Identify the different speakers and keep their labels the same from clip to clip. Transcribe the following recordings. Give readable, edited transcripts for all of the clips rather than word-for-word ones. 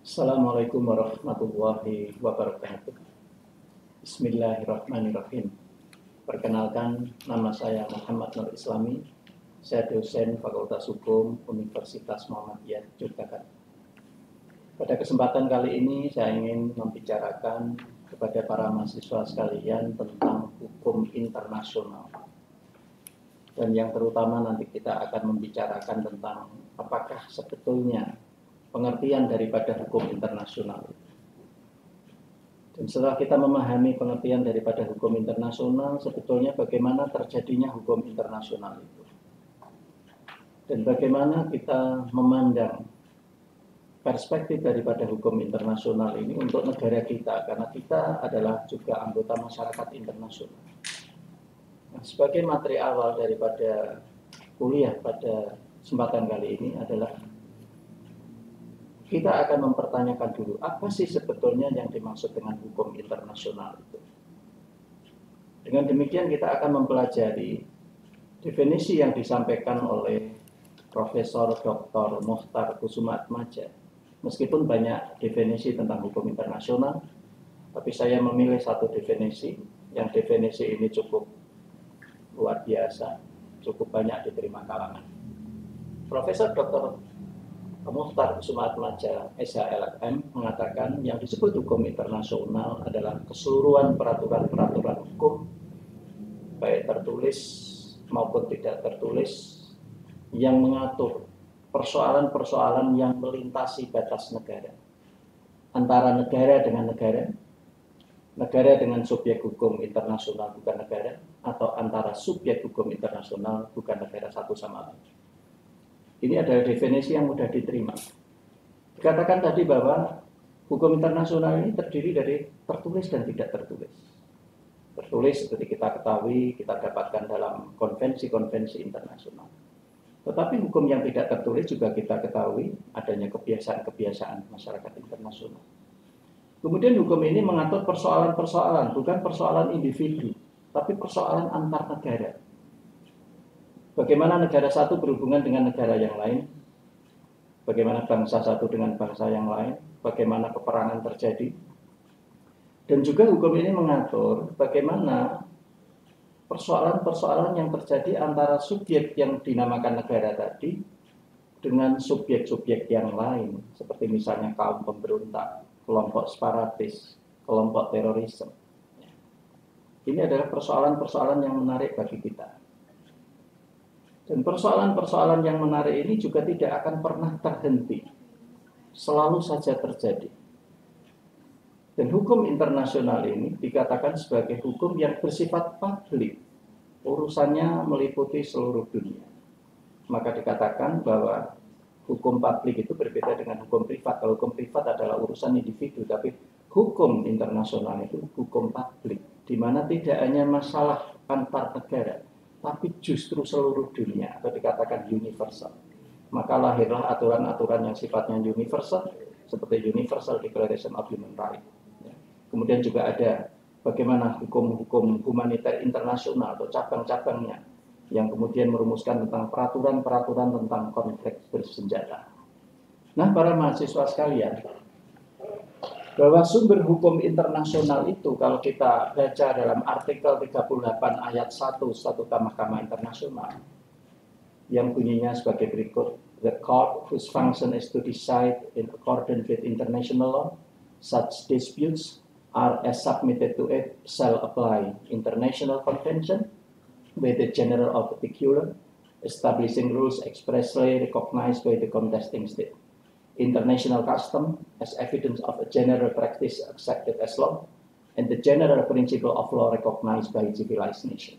Speaker 1: Assalamualaikum warahmatullahi wabarakatuh. Bismillahirrahmanirrahim. Perkenalkan, nama saya Muhammad Nur Islami. Saya dosen Fakultas Hukum Universitas Muhammadiyah Yogyakarta. Pada kesempatan kali ini saya ingin membicarakan kepada para mahasiswa sekalian tentang hukum internasional. Dan yang terutama nanti kita akan membicarakan tentang apakah sebetulnya pengertian daripada hukum internasional. Dan setelah kita memahami pengertian daripada hukum internasional, sebetulnya bagaimana terjadinya hukum internasional itu. Dan bagaimana kita memandang perspektif daripada hukum internasional ini untuk negara kita, karena kita adalah juga anggota masyarakat internasional. Nah, sebagai materi awal daripada kuliah pada kesempatan kali ini adalah kita akan mempertanyakan dulu, apa sih sebetulnya yang dimaksud dengan hukum internasional itu. Dengan demikian kita akan mempelajari definisi yang disampaikan oleh Profesor Dr. Mokhtar Kusumaatmadja. Meskipun banyak definisi tentang hukum internasional, tapi saya memilih satu definisi, yang definisi ini cukup luar biasa, cukup banyak diterima kalangan. Profesor Dr. Mokhtar Kusumaatmadja, SHLM, mengatakan yang disebut hukum internasional adalah keseluruhan peraturan-peraturan hukum, baik tertulis maupun tidak tertulis, yang mengatur persoalan-persoalan yang melintasi batas negara, antara negara dengan negara, negara dengan subjek hukum internasional bukan negara, atau antara subjek hukum internasional bukan negara satu sama lain. Ini adalah definisi yang mudah diterima. Dikatakan tadi bahwa hukum internasional ini terdiri dari tertulis dan tidak tertulis. Tertulis seperti kita ketahui, kita dapatkan dalam konvensi-konvensi internasional. Tetapi hukum yang tidak tertulis juga kita ketahui adanya kebiasaan-kebiasaan masyarakat internasional. Kemudian hukum ini mengatur persoalan-persoalan, bukan persoalan individu, tapi persoalan antar negara. Bagaimana negara satu berhubungan dengan negara yang lain, bagaimana bangsa satu dengan bangsa yang lain, bagaimana peperangan terjadi. Dan juga hukum ini mengatur bagaimana persoalan-persoalan yang terjadi antara subjek yang dinamakan negara tadi dengan subjek-subjek yang lain, seperti misalnya kaum pemberontak, kelompok separatis, kelompok terorisme. Ini adalah persoalan-persoalan yang menarik bagi kita. Dan persoalan-persoalan yang menarik ini juga tidak akan pernah terhenti, selalu saja terjadi. Dan hukum internasional ini dikatakan sebagai hukum yang bersifat publik, urusannya meliputi seluruh dunia. Maka dikatakan bahwa hukum publik itu berbeda dengan hukum privat. Kalau hukum privat adalah urusan individu, tapi hukum internasional itu hukum publik, di mana tidak hanya masalah antar negara, tapi justru seluruh dunia, atau dikatakan universal. Maka lahirlah aturan-aturan yang sifatnya universal, seperti Universal Declaration of Human Rights. Kemudian juga ada bagaimana hukum-hukum humaniter internasional atau cabang-cabangnya, yang kemudian merumuskan tentang peraturan-peraturan tentang konflik bersenjata. Nah, para mahasiswa sekalian, bahwa sumber hukum internasional itu kalau kita baca dalam artikel 38 ayat 1 Statuta Mahkamah Internasional yang bunyinya sebagai berikut: The court whose function is to decide in accordance with international law, such disputes are as submitted to it shall apply international convention with the general or particular, establishing rules expressly recognized by the contesting state, international custom as evidence of a general practice accepted as law, and the general principle of law recognized by civilized nation.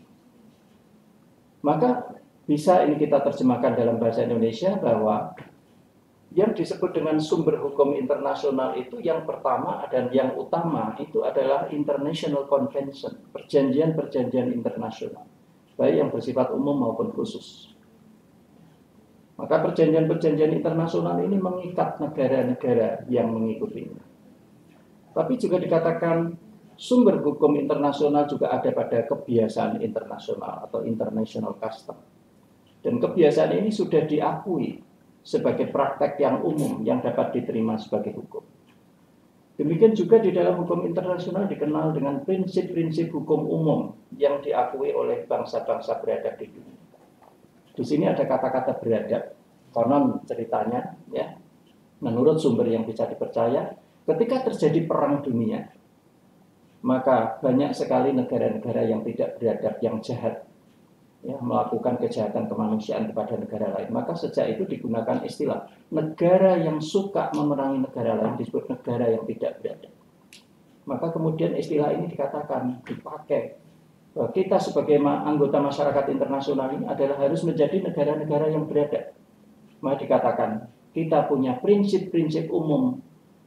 Speaker 1: Maka bisa ini kita terjemahkan dalam bahasa Indonesia bahwa yang disebut dengan sumber hukum internasional itu yang pertama dan yang utama itu adalah international convention, perjanjian-perjanjian internasional, baik yang bersifat umum maupun khusus. Maka perjanjian-perjanjian internasional ini mengikat negara-negara yang mengikutinya. Tapi juga dikatakan sumber hukum internasional juga ada pada kebiasaan internasional atau international custom. Dan kebiasaan ini sudah diakui sebagai praktek yang umum yang dapat diterima sebagai hukum. Demikian juga di dalam hukum internasional dikenal dengan prinsip-prinsip hukum umum yang diakui oleh bangsa-bangsa beradab di dunia. Di sini ada kata-kata beradab. Konon ceritanya, ya, menurut sumber yang bisa dipercaya, ketika terjadi perang dunia, maka banyak sekali negara-negara yang tidak beradab, yang jahat, ya, melakukan kejahatan kemanusiaan kepada negara lain. Maka sejak itu digunakan istilah negara yang suka memerangi negara lain disebut negara yang tidak beradab. Maka kemudian istilah ini dikatakan, dipakai bahwa kita sebagai anggota masyarakat internasional ini adalah harus menjadi negara-negara yang beradab. Maka dikatakan kita punya prinsip-prinsip umum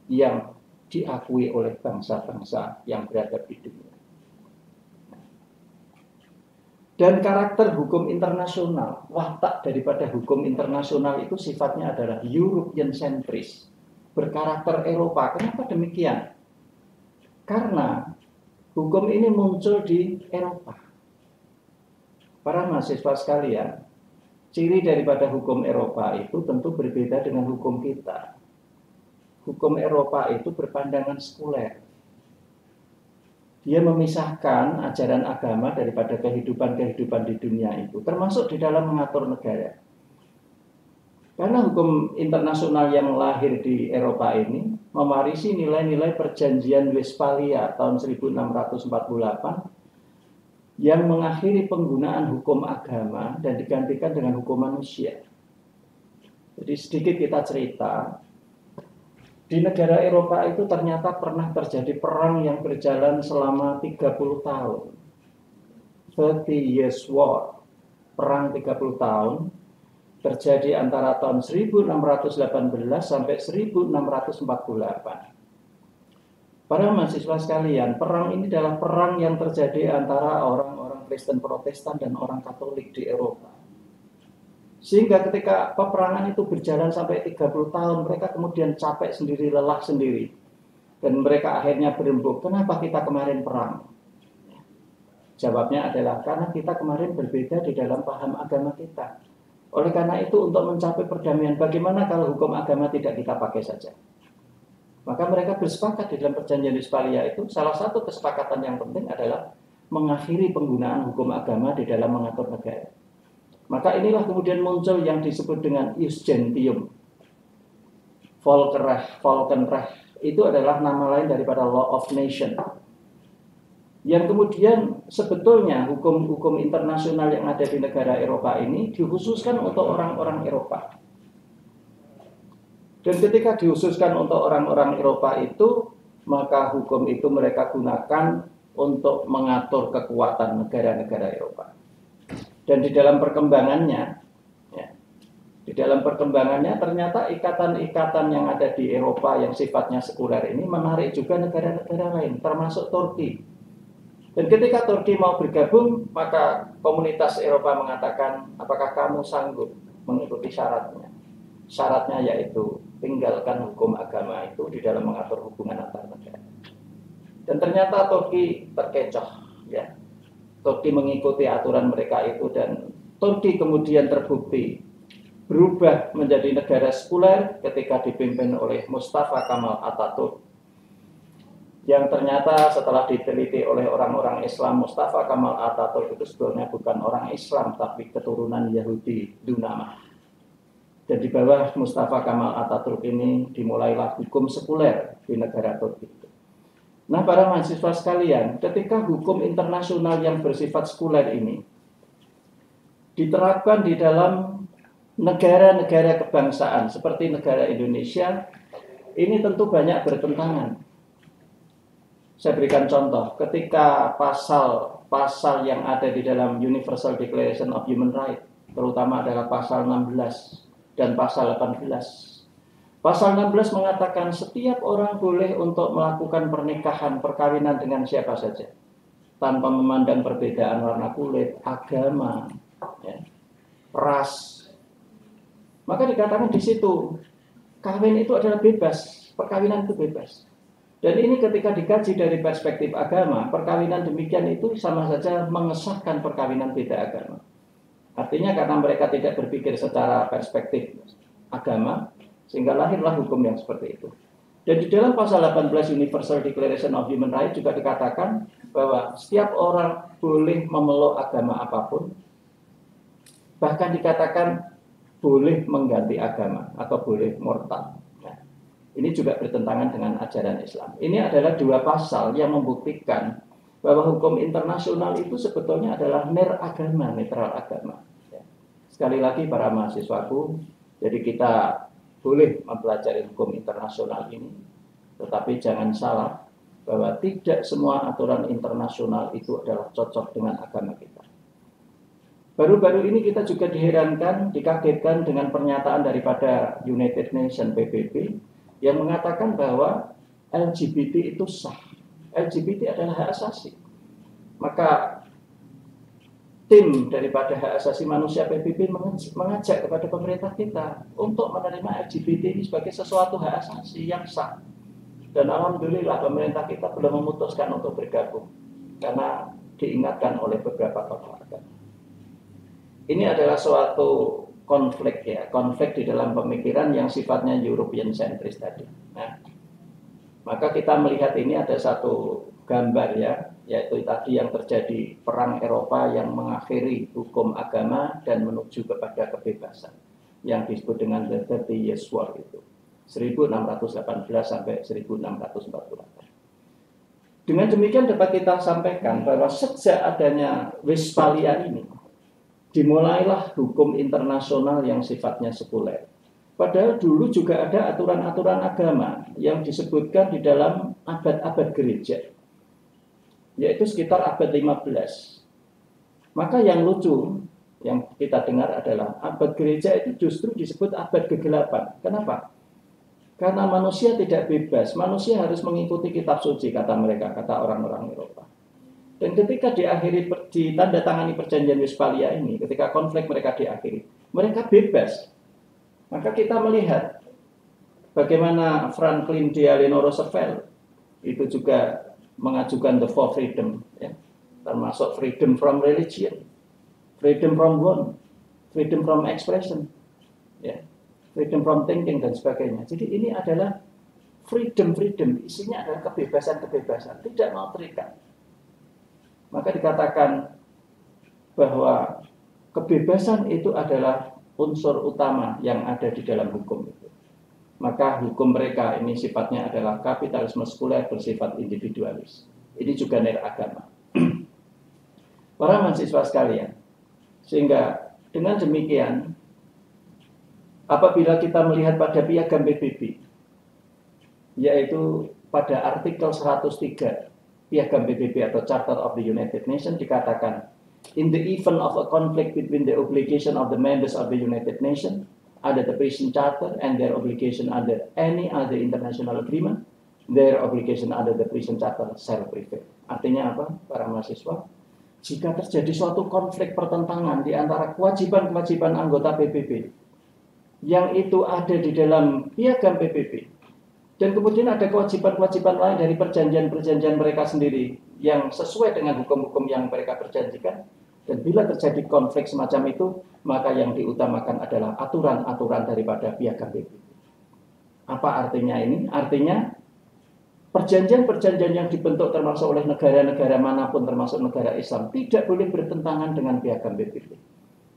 Speaker 1: yang diakui oleh bangsa-bangsa yang beradab di dunia. Dan karakter hukum internasional, watak daripada hukum internasional itu sifatnya adalah European sentris, berkarakter Eropa. Kenapa demikian? Karena hukum ini muncul di Eropa. Para mahasiswa sekalian, ciri daripada hukum Eropa itu tentu berbeda dengan hukum kita. Hukum Eropa itu berpandangan sekuler. Dia memisahkan ajaran agama daripada kehidupan-kehidupan di dunia itu, termasuk di dalam mengatur negara. Karena hukum internasional yang lahir di Eropa ini mewarisi nilai-nilai perjanjian Westphalia tahun 1648 yang mengakhiri penggunaan hukum agama dan digantikan dengan hukum manusia. Jadi sedikit kita cerita, di negara Eropa itu ternyata pernah terjadi perang yang berjalan selama 30 tahun. 30 Years War. Perang 30 tahun terjadi antara tahun 1618 sampai 1648. Para mahasiswa sekalian, perang ini adalah perang yang terjadi antara orang-orang Kristen Protestan dan orang Katolik di Eropa. Sehingga ketika peperangan itu berjalan sampai 30 tahun, mereka kemudian capek sendiri, lelah sendiri. Dan mereka akhirnya berembuk, kenapa kita kemarin perang? Jawabnya adalah karena kita kemarin berbeda di dalam paham agama kita. Oleh karena itu untuk mencapai perdamaian, bagaimana kalau hukum agama tidak kita pakai saja? Maka mereka bersepakat di dalam perjanjian Westphalia itu, salah satu kesepakatan yang penting adalah mengakhiri penggunaan hukum agama di dalam mengatur negara. Maka inilah kemudian muncul yang disebut dengan Ius Gentium. Volkenrecht itu adalah nama lain daripada Law of Nation. Yang kemudian sebetulnya hukum-hukum internasional yang ada di negara Eropa ini dikhususkan untuk orang-orang Eropa. Dan ketika dikhususkan untuk orang-orang Eropa itu, maka hukum itu mereka gunakan untuk mengatur kekuatan negara-negara Eropa. Dan di dalam perkembangannya, ya, di dalam perkembangannya ternyata ikatan-ikatan yang ada di Eropa yang sifatnya sekuler ini menarik juga negara-negara lain, termasuk Turki. Dan ketika Turki mau bergabung, maka komunitas Eropa mengatakan, apakah kamu sanggup mengikuti syaratnya? Syaratnya yaitu tinggalkan hukum agama itu di dalam mengatur hubungan antar negara. Dan ternyata Turki terkecoh, ya. Turki mengikuti aturan mereka itu dan Turki kemudian terbukti berubah menjadi negara sekuler ketika dipimpin oleh Mustafa Kemal Atatürk, yang ternyata setelah diteliti oleh orang-orang Islam, Mustafa Kemal Atatürk itu sebetulnya bukan orang Islam tapi keturunan Yahudi Dunamah. Dan di bawah Mustafa Kemal Atatürk ini dimulailah hukum sekuler di negara Turki. Nah, para mahasiswa sekalian, ketika hukum internasional yang bersifat sekuler ini diterapkan di dalam negara-negara kebangsaan seperti negara Indonesia, ini tentu banyak bertentangan. Saya berikan contoh, ketika pasal yang ada di dalam Universal Declaration of Human Rights, terutama adalah pasal 16 dan pasal 18. Pasal 16 mengatakan setiap orang boleh untuk melakukan pernikahan, perkawinan dengan siapa saja, tanpa memandang perbedaan warna kulit, agama, ya, ras. Maka dikatakan di situ, kawin itu adalah bebas, perkawinan itu bebas. Dan ini ketika dikaji dari perspektif agama, perkawinan demikian itu sama saja mengesahkan perkawinan beda agama. Artinya karena mereka tidak berpikir secara perspektif agama, sehingga lahirlah hukum yang seperti itu. Dan di dalam pasal 18 Universal Declaration of Human Rights juga dikatakan bahwa setiap orang boleh memeluk agama apapun, bahkan dikatakan boleh mengganti agama atau boleh murtad. Nah, ini juga bertentangan dengan ajaran Islam. Ini adalah dua pasal yang membuktikan bahwa hukum internasional itu sebetulnya adalah agama, netral agama. Sekali lagi para mahasiswaku, jadi kita boleh mempelajari hukum internasional ini, tetapi jangan salah bahwa tidak semua aturan internasional itu adalah cocok dengan agama kita. Baru-baru ini kita juga diherankan, dikagetkan dengan pernyataan daripada United Nations PBB yang mengatakan bahwa LGBT itu sah. LGBT adalah hak asasi. Maka tim daripada hak asasi manusia PBB mengajak kepada pemerintah kita untuk menerima LGBT ini sebagai sesuatu hak asasi yang sah. Dan alhamdulillah pemerintah kita belum memutuskan untuk bergabung karena diingatkan oleh beberapa tokoh agama. Ini adalah suatu konflik ya, konflik di dalam pemikiran yang sifatnya European centris tadi. Nah, maka kita melihat ini ada satu gambar ya, yaitu tadi yang terjadi perang Eropa yang mengakhiri hukum agama dan menuju kepada kebebasan yang disebut dengan the 30 Years War itu 1618 sampai 1648. Dengan demikian dapat kita sampaikan bahwa sejak adanya Westphalia ini dimulailah hukum internasional yang sifatnya sekuler. Padahal dulu juga ada aturan-aturan agama yang disebutkan di dalam abad-abad gereja, yaitu sekitar abad 15. Maka yang lucu yang kita dengar adalah abad gereja itu justru disebut abad kegelapan. Kenapa? Karena manusia tidak bebas, manusia harus mengikuti kitab suci, kata mereka, kata orang-orang Eropa. Dan ketika ditandatangani perjanjian Westphalia ini, ketika konflik mereka diakhiri, mereka bebas. Maka kita melihat bagaimana Franklin Delano Roosevelt itu juga mengajukan the four freedom, ya, termasuk freedom from religion, freedom from want, freedom from expression, ya, freedom from thinking dan sebagainya. Jadi ini adalah freedom, isinya adalah kebebasan, tidak mau terikat. Maka dikatakan bahwa kebebasan itu adalah unsur utama yang ada di dalam hukum itu. Maka hukum mereka ini sifatnya adalah kapitalisme sekuler bersifat individualis. Ini juga agama. Para mahasiswa sekalian, sehingga dengan demikian, apabila kita melihat pada piagam PBB, yaitu pada artikel 103 Piagam PBB atau Charter of the United Nations dikatakan, in the event of a conflict between the obligation of the members of the United Nations under the present Charter and their obligation under any other international agreement, their obligation under the present Charter shall prevail. Artinya apa, para mahasiswa? Jika terjadi suatu konflik pertentangan di antara kewajiban-kewajiban anggota PBB yang itu ada di dalam Piagam PBB, dan kemudian ada kewajiban-kewajiban lain dari perjanjian-perjanjian mereka sendiri yang sesuai dengan hukum-hukum yang mereka perjanjikan. Dan bila terjadi konflik semacam itu, maka yang diutamakan adalah aturan-aturan daripada Piagam PBB. Apa artinya ini? Artinya perjanjian-perjanjian yang dibentuk termasuk oleh negara-negara manapun termasuk negara Islam tidak boleh bertentangan dengan Piagam PBB.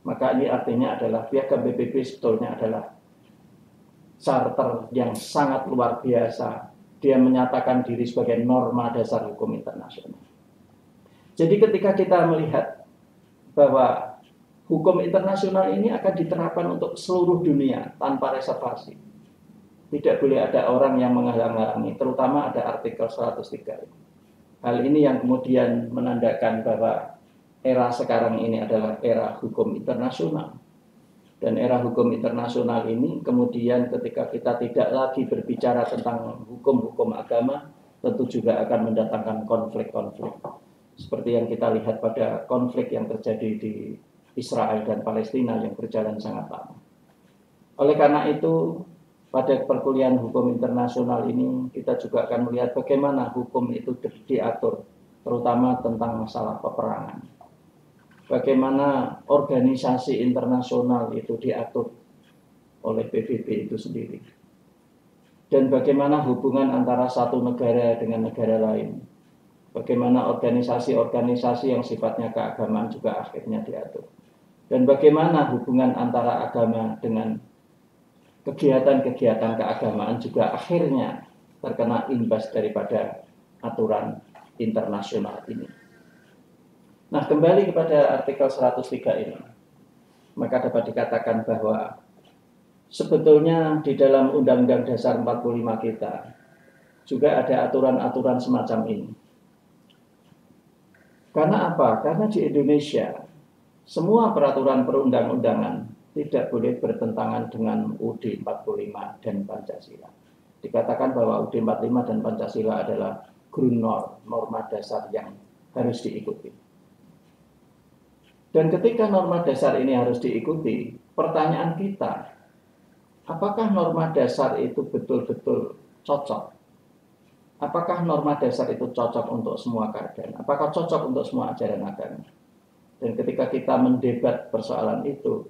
Speaker 1: Maka ini artinya adalah Piagam PBB sebetulnya adalah charter yang sangat luar biasa. Dia menyatakan diri sebagai norma dasar hukum internasional. Jadi ketika kita melihat bahwa hukum internasional ini akan diterapkan untuk seluruh dunia tanpa reservasi, tidak boleh ada orang yang menghalang-halangi, terutama ada artikel 103. Hal ini yang kemudian menandakan bahwa era sekarang ini adalah era hukum internasional. Dan era hukum internasional ini kemudian ketika kita tidak lagi berbicara tentang hukum-hukum agama, tentu juga akan mendatangkan konflik-konflik. Seperti yang kita lihat pada konflik yang terjadi di Israel dan Palestina yang berjalan sangat lama. Oleh karena itu, pada perkuliahan hukum internasional ini, kita juga akan melihat bagaimana hukum itu diatur, terutama tentang masalah peperangan. Bagaimana organisasi internasional itu diatur oleh PBB itu sendiri. dan bagaimana hubungan antara satu negara dengan negara lain. Bagaimana organisasi-organisasi yang sifatnya keagamaan juga akhirnya diatur. Dan bagaimana hubungan antara agama dengan kegiatan-kegiatan keagamaan juga akhirnya terkena imbas daripada aturan internasional ini. Nah, kembali kepada artikel 103 ini, maka dapat dikatakan bahwa sebetulnya di dalam Undang-Undang Dasar 45 kita juga ada aturan-aturan semacam ini. Karena apa? Karena di Indonesia semua peraturan perundang-undangan tidak boleh bertentangan dengan UUD 45 dan Pancasila. Dikatakan bahwa UUD 45 dan Pancasila adalah ground norm, norma dasar yang harus diikuti. Dan ketika norma dasar ini harus diikuti, pertanyaan kita, apakah norma dasar itu betul-betul cocok? Apakah norma dasar itu cocok untuk semua keadaan? Apakah cocok untuk semua ajaran agama? Dan ketika kita mendebat persoalan itu,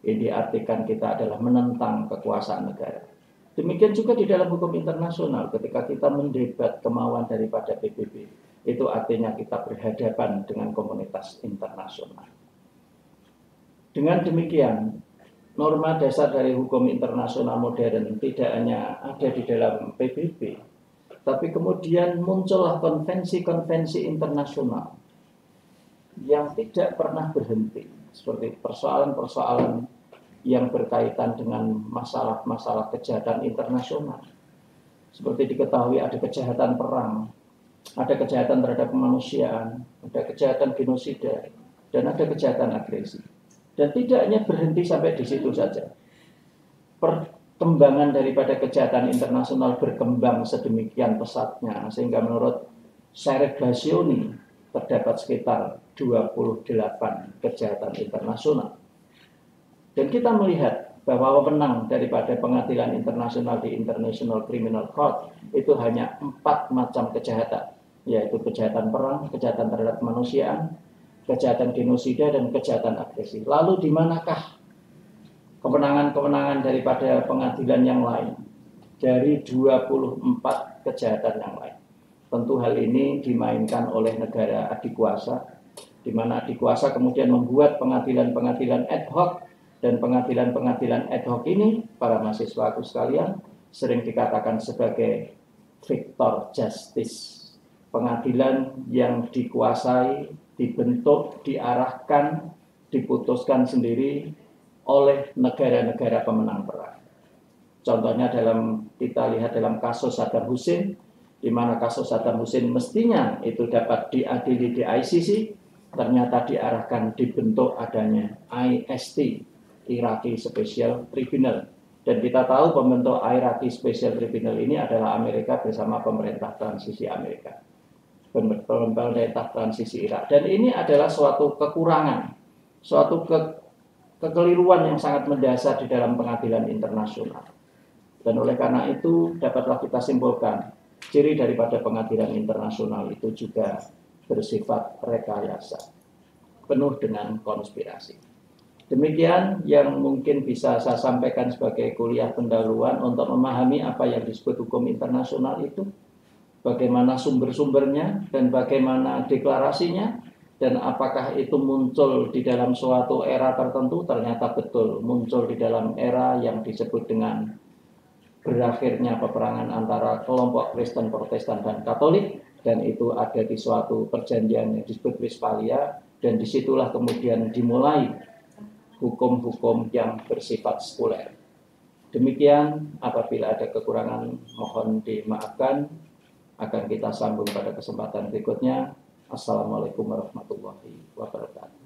Speaker 1: ini diartikan kita adalah menentang kekuasaan negara. Demikian juga di dalam hukum internasional, ketika kita mendebat kemauan daripada PBB, itu artinya kita berhadapan dengan komunitas internasional. Dengan demikian, norma dasar dari hukum internasional modern tidak hanya ada di dalam PBB, tapi kemudian muncullah konvensi-konvensi internasional yang tidak pernah berhenti, seperti persoalan-persoalan yang berkaitan dengan masalah-masalah kejahatan internasional. Seperti diketahui ada kejahatan perang, ada kejahatan terhadap kemanusiaan, ada kejahatan genosida, dan ada kejahatan agresi. Dan tidak hanya berhenti sampai di situ saja. Perkembangan daripada kejahatan internasional berkembang sedemikian pesatnya, sehingga menurut Sherry Glacioni terdapat sekitar 28 kejahatan internasional. Dan kita melihat bahwa wewenang daripada pengadilan internasional di International Criminal Court itu hanya 4 macam kejahatan, yaitu kejahatan perang, kejahatan terhadap kemanusiaan, kejahatan genosida, dan kejahatan agresi. Lalu di manakah kewenangan-kewenangan daripada pengadilan yang lain dari 24 kejahatan yang lain? Tentu hal ini dimainkan oleh negara adikuasa, di mana adikuasa kemudian membuat pengadilan-pengadilan ad hoc, dan pengadilan-pengadilan ad hoc ini, para mahasiswaku sekalian, sering dikatakan sebagai victor justice. Pengadilan yang dikuasai, dibentuk, diarahkan, diputuskan sendiri oleh negara-negara pemenang perang. Contohnya kita lihat dalam kasus Saddam Hussein, di mana kasus Saddam Hussein mestinya itu dapat diadili di ICC, ternyata diarahkan dibentuk adanya IST, Iraqi Special Tribunal. Dan kita tahu pembentuk Iraqi Special Tribunal ini adalah Amerika bersama pemerintah transisi Amerika, pemerintah transisi Irak. Dan ini adalah suatu kekurangan, suatu kekeliruan yang sangat mendasar di dalam pengadilan internasional. Dan oleh karena itu dapatlah kita simpulkan, ciri daripada pengadilan internasional itu juga bersifat rekayasa, penuh dengan konspirasi. Demikian yang mungkin bisa saya sampaikan sebagai kuliah pendahuluan untuk memahami apa yang disebut hukum internasional itu, bagaimana sumber-sumbernya dan bagaimana deklarasinya, dan apakah itu muncul di dalam suatu era tertentu. Ternyata betul muncul di dalam era yang disebut dengan berakhirnya peperangan antara kelompok Kristen, Protestan, dan Katolik, dan itu ada di suatu perjanjian yang disebut Westphalia, dan disitulah kemudian dimulai hukum-hukum yang bersifat sekuler. Demikian, apabila ada kekurangan mohon dimaafkan. Akan kita sambung pada kesempatan berikutnya. Assalamualaikum warahmatullahi wabarakatuh.